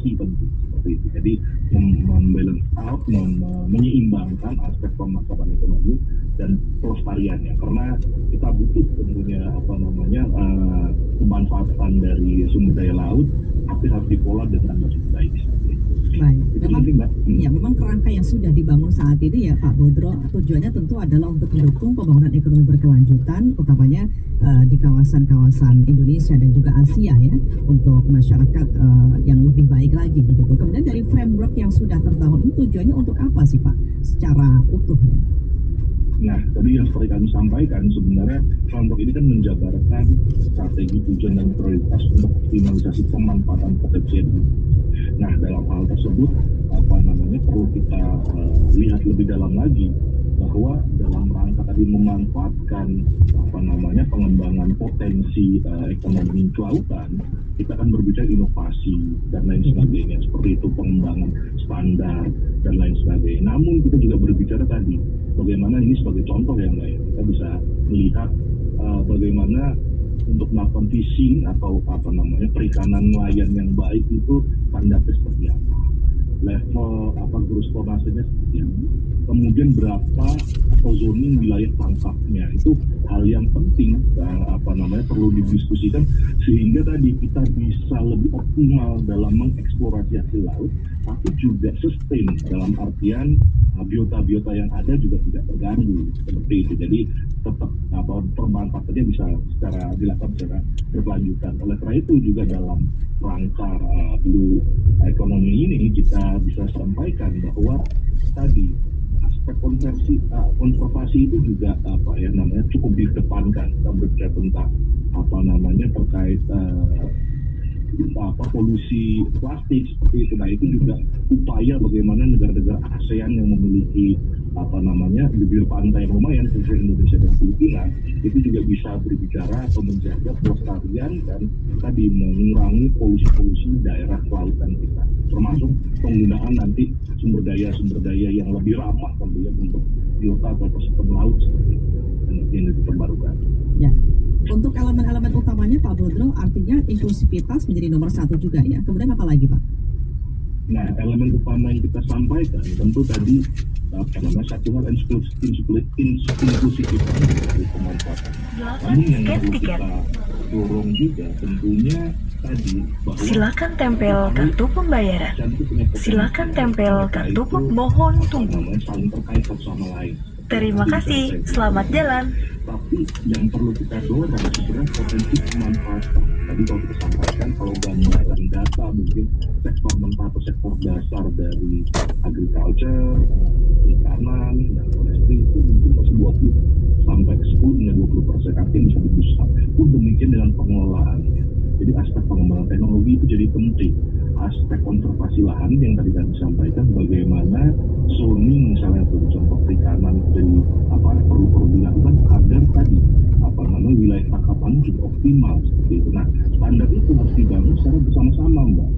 konservasi penting seperti itu. Jadi membalance out, menyeimbangkan aspek pemasaran ekonomi dan pelestariannya, karena kita butuh tentunya pemanfaatan dari sumber daya laut, tapi harus dikelola dengan baik. Baik, Itu memang penting, Mbak. ya memang kerangka yang sudah dibangun saat ini ya Pak Bodro, tujuannya tentu adalah untuk mendukung pembangunan ekonomi berkelanjutan, utamanya di kawasan-kawasan Indonesia dan juga Asia ya, untuk masyarakat yang lebih baik lagi begitu. Kemudian dari framework yang sudah terbangun, tujuannya untuk apa sih Pak secara utuhnya? Nah, tadi yang seperti kami sampaikan, sebenarnya kelompok ini kan menjabarkan strategi, tujuan, dan prioritas untuk optimalisasi pemanfaatan potensi ekonomi. Nah, dalam hal tersebut, perlu kita lihat lebih dalam lagi bahwa dalam rangka tadi memanfaatkan pengembangan potensi ekonomi kelautan, kita akan berbicara inovasi dan lain sebagainya, seperti itu pengembangan standar dan lain sebagainya. Namun kita juga berbicara tadi bagaimana ini sebagai contoh yang lain, kita bisa melihat bagaimana untuk melakukan fishing atau perikanan nelayan yang baik itu standarnya seperti apa, level gross tonnasenya seperti apa, kemudian berapa atau zoning wilayah tangkapnya, itu hal yang penting perlu didiskusikan sehingga tadi kita bisa lebih optimal dalam mengeksplorasi hasil laut, tapi juga sustain dalam artian biota-biota yang ada juga tidak terganggu seperti itu. Jadi tetap pemanfaatannya bisa dilakukan secara berkelanjutan. Oleh karena itu juga dalam rangka blue ekonomi ini kita bisa sampaikan bahwa tadi aspek konservasi itu juga cukup dikedepankan. Kita berbicara tentang terkait polusi plastik seperti itu. Nah, itu juga upaya bagaimana negara-negara ASEAN yang memiliki bibir pantai yang lumayan seperti Indonesia dan Filipina itu juga bisa berbicara atau menjaga pelestarian dan tadi mengurangi polusi daerah kelautan kita, termasuk penggunaan nanti sumber daya yang lebih ramah tentunya untuk biota atau ekosistem laut seperti itu yang terbarukan. Ya. Untuk elemen-elemen utamanya Pak Bodro, artinya inklusivitas menjadi nomor satu juga ya. Kemudian apa lagi Pak? Nah, elemen utama yang kita sampaikan tentu tadi satu hal inklusivitas dari pemanfaatan. Namun yang perlu kita dorong juga tentunya tadi bahwa silakan tempel kartu pembayaran. Silakan tempel kartu mohon tunggu. Saling terkait satu sama lain. Terima kasih, selamat jalan. Tapi yang perlu kita dorong sebenarnya potensi pemanfaatan. Tadi kalau kita sampaikan, kalau gambaran data mungkin sektor mentah atau sektor dasar dari agriculture, perikanan, dan forestry itu mungkin masih 20 sampai 10 hingga 20%, artinya bisa lebih besar. Pun demikian dengan pengelolaannya. Jadi aspek pengembangan teknologi itu jadi penting. Aspek konservasi lahan yang tadi kami sampaikan, bagaimana zoning misalnya untuk contoh perikanan jadi perlu dilakukan agar tadi wilayah tangkapan juga optimal seperti itu. Nah, standar itu harus dibangun secara bersama-sama, Mbak.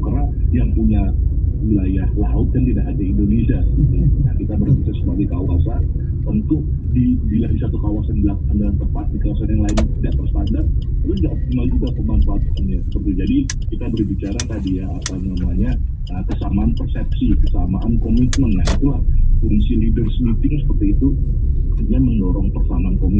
Karena yang punya wilayah laut kan tidak ada Indonesia. Nah, kita berbicara sebagai kawasan, tentu bila di satu kawasan dilakukan dengan tepat, di kawasan yang lain tidak terstandar, itu tidak optimal juga pemanfaatannya. Seperti jadi kita berbicara tadi kesamaan persepsi, kesamaan komitmen. Nah, itulah fungsi leaders meeting seperti itu, dia mendorong persamaan komitmen.